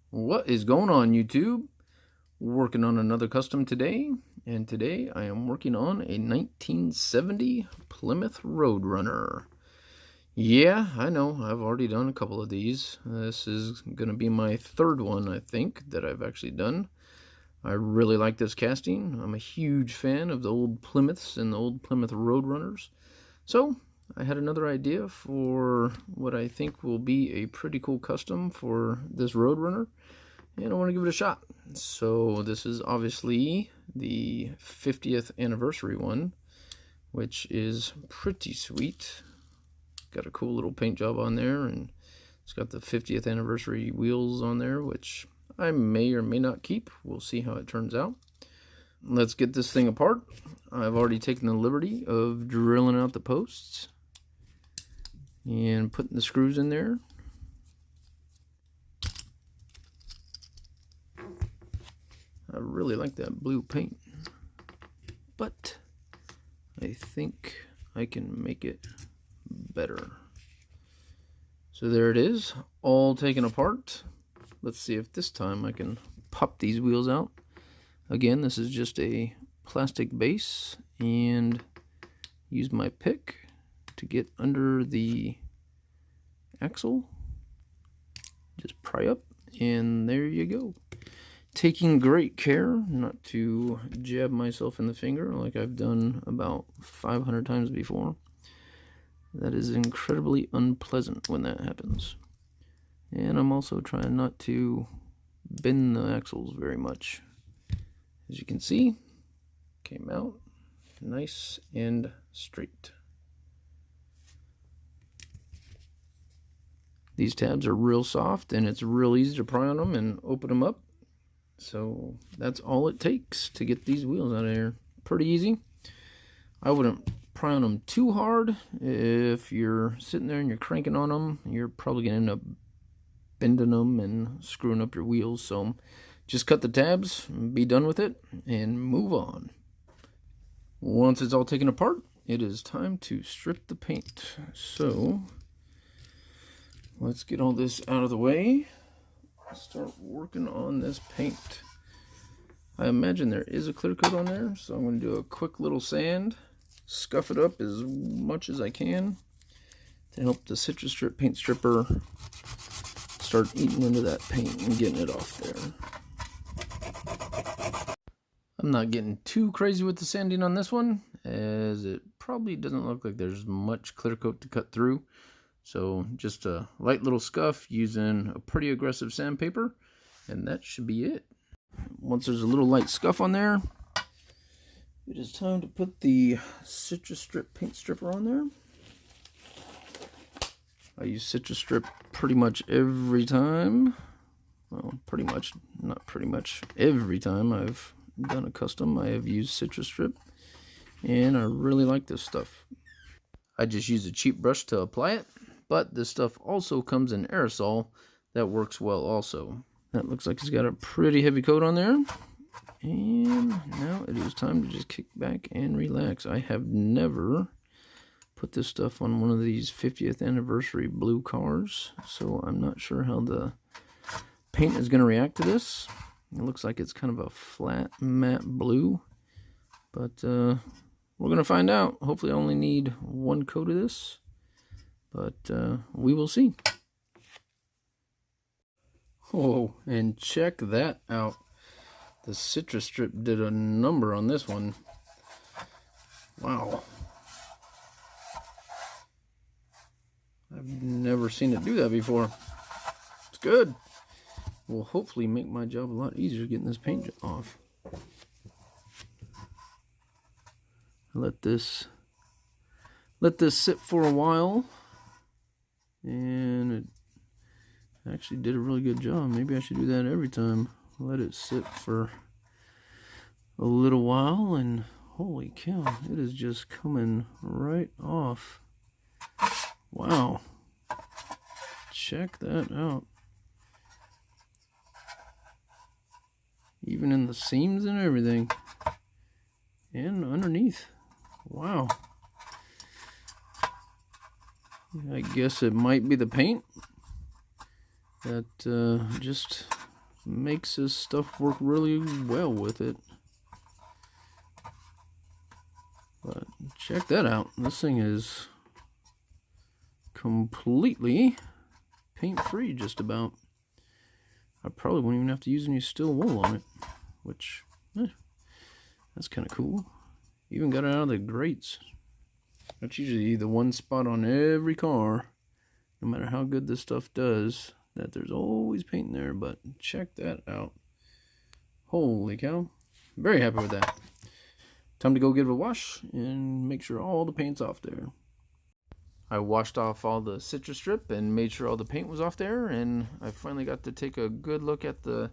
What is going on, YouTube? Working on another custom today, and today I am working on a 1970 Plymouth Road Runner. Yeah, I know, I've already done a couple of these. This is going to be my third one, I think, that I've actually done. I really like this casting. I'm a huge fan of the old Plymouths and the old Plymouth Road Runners. So, I had another idea for what I think will be a pretty cool custom for this Road Runner, and I want to give it a shot. So this is obviously the 50th anniversary one, which is pretty sweet. Got a cool little paint job on there, and it's got the 50th anniversary wheels on there, which I may or may not keep. We'll see how it turns out. Let's get this thing apart. I've already taken the liberty of drilling out the posts and putting the screws in there. I really like that blue paint, but I think I can make it better. So there it is, all taken apart. Let's see if this time I can pop these wheels out. Again, this is just a plastic base, and use my pick to get under the axle. Just pry up, and there you go. Taking great care not to jab myself in the finger like I've done about 500 times before. That is incredibly unpleasant when that happens. And I'm also trying not to bend the axles very much. As you can see, came out nice and straight. These tabs are real soft, and it's real easy to pry on them and open them up. So that's all it takes to get these wheels out of here. Pretty easy. I wouldn't pry on them too hard. If you're sitting there and you're cranking on them, you're probably going to end up bending them and screwing up your wheels. So just cut the tabs, be done with it, and move on. Once it's all taken apart, it is time to strip the paint. So let's get all this out of the way. Start working on this paint. I imagine there is a clear coat on there, so I'm going to do a quick little sand, scuff it up as much as I can to help the citrus strip paint stripper start eating into that paint and getting it off there. I'm not getting too crazy with the sanding on this one, as it probably doesn't look like there's much clear coat to cut through. So just a light little scuff using a pretty aggressive sandpaper, and that should be it. Once there's a little light scuff on there, it is time to put the citrus strip paint stripper on there. I use citrus strip pretty much every time. Well, pretty much, not pretty much, every time I've done a custom, I have used citrus strip, and I really like this stuff. I just use a cheap brush to apply it, but this stuff also comes in aerosol that works well also. That looks like it's got a pretty heavy coat on there. And now it is time to just kick back and relax. I have never put this stuff on one of these 50th anniversary blue cars, so I'm not sure how the paint is going to react to this. It looks like it's kind of a flat matte blue, but we're going to find out. Hopefully I only need one coat of this, but we will see. Oh, and check that out. The citrus strip did a number on this one. Wow. I've never seen it do that before. It's good. Will hopefully make my job a lot easier getting this paint off. Let this sit for a while, and it actually did a really good job. Maybe I should do that every time. Let it sit for a little while, and holy cow, it is just coming right off. Wow, check that out. Even in the seams and everything, and underneath. Wow. I guess it might be the paint that just makes this stuff work really well with it. But check that out. This thing is completely paint-free just about. I probably wouldn't even have to use any steel wool on it, which, that's kind of cool. Even got it out of the grates. That's usually the one spot on every car, no matter how good this stuff does, that there's always paint in there. But check that out. Holy cow. Very happy with that. Time to go give it a wash and make sure all the paint's off there. I washed off all the citrus strip and made sure all the paint was off there, and I finally got to take a good look at the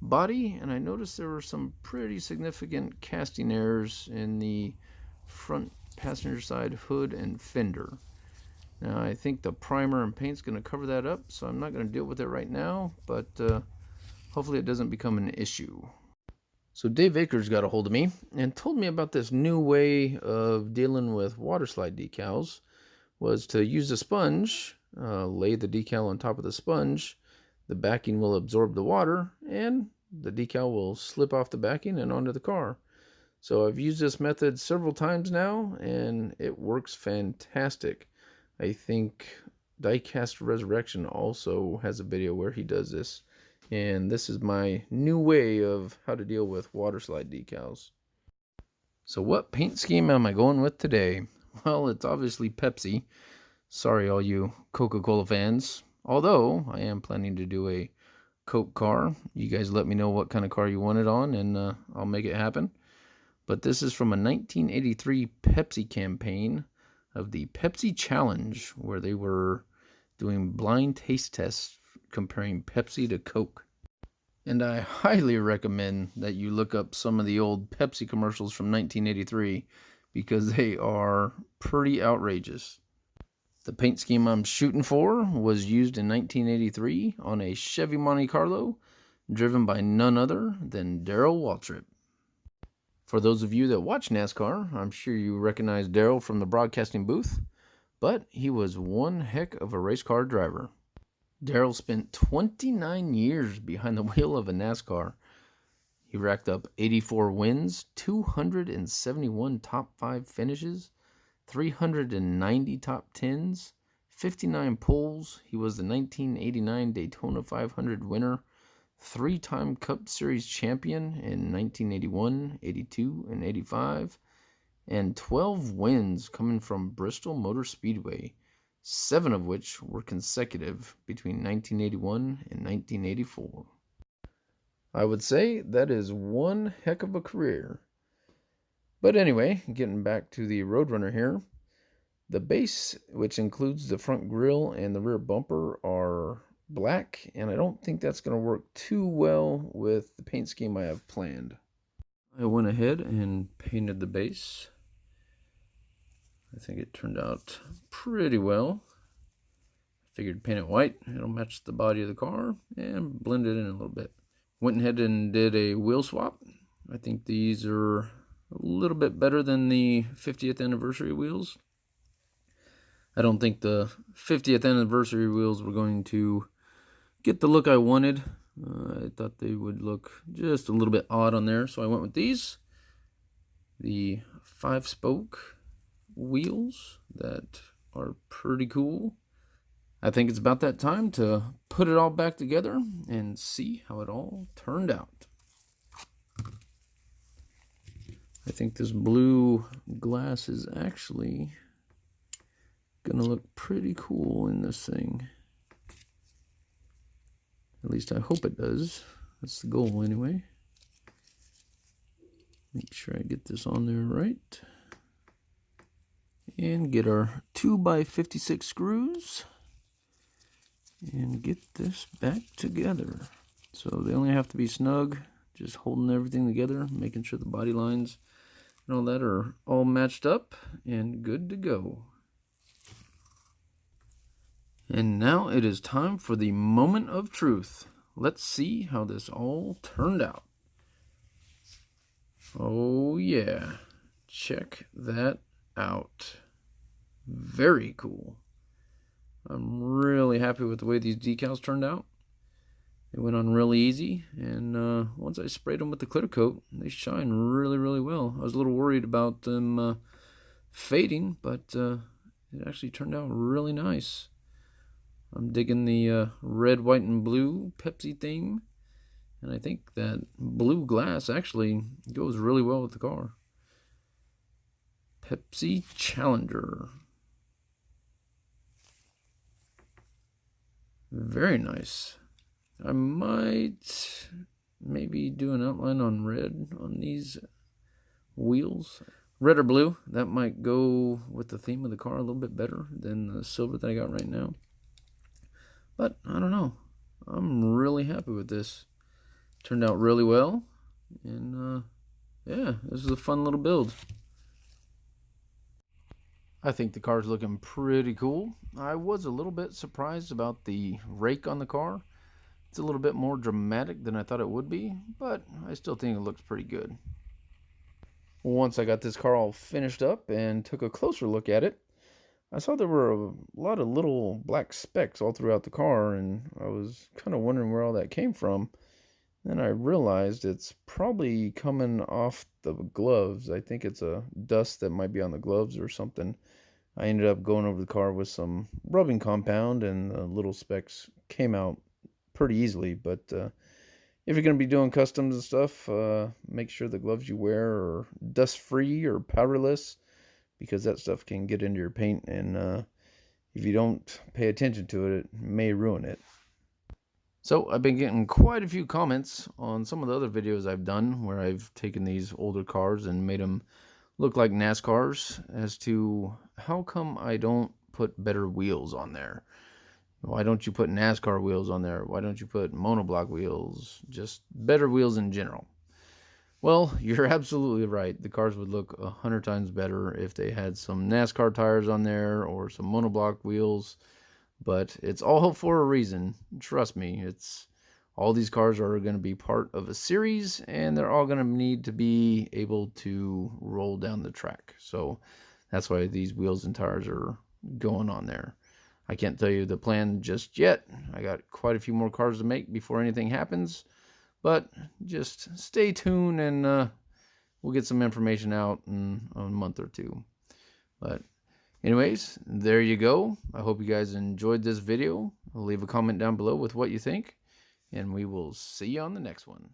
body, and I noticed there were some pretty significant casting errors in the front passenger side hood and fender. Now I think the primer and paint's going to cover that up, so I'm not going to deal with it right now, but hopefully it doesn't become an issue. So Dave Akers got a hold of me and told me about this new way of dealing with water slide decals. Was to use a sponge, lay the decal on top of the sponge, the backing will absorb the water, and the decal will slip off the backing and onto the car. So I've used this method several times now, and it works fantastic. I think Diecast Resurrection also has a video where he does this, and this is my new way of how to deal with water slide decals. So what paint scheme am I going with today? Well, it's obviously Pepsi. Sorry, all you Coca-Cola fans. Although, I am planning to do a Coke car. You guys let me know what kind of car you want it on, and I'll make it happen. But this is from a 1983 Pepsi campaign of the Pepsi Challenge, where they were doing blind taste tests comparing Pepsi to Coke. And I highly recommend that you look up some of the old Pepsi commercials from 1983, because they are pretty outrageous. The paint scheme I'm shooting for was used in 1983 on a Chevy Monte Carlo, driven by none other than Darrell Waltrip. For those of you that watch NASCAR, I'm sure you recognize Darrell from the broadcasting booth, but he was one heck of a race car driver. Darrell spent 29 years behind the wheel of a NASCAR. He racked up 84 wins, 271 top 5 finishes, 390 top 10s, 59 poles. He was the 1989 Daytona 500 winner, 3-time Cup Series champion in 1981, 82, and 85, and 12 wins coming from Bristol Motor Speedway, 7 of which were consecutive between 1981 and 1984. I would say that is one heck of a career. But anyway, getting back to the Road Runner here, the base, which includes the front grille and the rear bumper, are black, and I don't think that's going to work too well with the paint scheme I have planned. I went ahead and painted the base. I think it turned out pretty well. Figured paint it white, it'll match the body of the car, and blend it in a little bit. Went ahead and did a wheel swap. I think these are a little bit better than the 50th anniversary wheels. I don't think the 50th anniversary wheels were going to get the look I wanted. I thought they would look just a little bit odd on there, so I went with these. The 5-spoke wheels that are pretty cool. I think it's about that time to put it all back together and see how it all turned out. I think this blue glass is actually gonna look pretty cool in this thing. At least I hope it does. That's the goal anyway. Make sure I get this on there right. And get our 2x56 screws. And get this back together. So they only have to be snug, just holding everything together, making sure the body lines and all that are all matched up and good to go. And now it is time for the moment of truth. Let's see how this all turned out. Oh yeah, check that out. Very cool. I'm really happy with the way these decals turned out. They went on really easy, and once I sprayed them with the clear coat, they shine really, really well. I was a little worried about them fading, but it actually turned out really nice. I'm digging the red, white, and blue Pepsi theme, and I think that blue glass actually goes really well with the car. Pepsi Challenger. Very nice. I might maybe do an outline on red on these wheels. Red or blue, that might go with the theme of the car a little bit better than the silver that I got right now. But I don't know. I'm really happy with this. Turned out really well. And yeah, this is a fun little build. I think the car's looking pretty cool. I was a little bit surprised about the rake on the car. It's a little bit more dramatic than I thought it would be, but I still think it looks pretty good. Once I got this car all finished up and took a closer look at it, I saw there were a lot of little black specks all throughout the car, and I was kind of wondering where all that came from. Then I realized it's probably coming off the gloves. I think it's a dust that might be on the gloves or something. I ended up going over the car with some rubbing compound, and the little specks came out pretty easily. But if you're going to be doing customs and stuff, make sure the gloves you wear are dust-free or powderless, because that stuff can get into your paint, and if you don't pay attention to it, it may ruin it. So I've been getting quite a few comments on some of the other videos I've done where I've taken these older cars and made them look like NASCARs as to how come I don't put better wheels on there. Why don't you put NASCAR wheels on there? Why don't you put monoblock wheels? Just better wheels in general. Well, you're absolutely right. The cars would look 100 times better if they had some NASCAR tires on there or some monoblock wheels. But it's all for a reason. Trust me, it's all these cars are going to be part of a series, and they're all going to need to be able to roll down the track. So that's why these wheels and tires are going on there. I can't tell you the plan just yet. I got quite a few more cars to make before anything happens. But just stay tuned, and we'll get some information out in a month or two. But anyways, there you go. I hope you guys enjoyed this video. Leave a comment down below with what you think, and we will see you on the next one.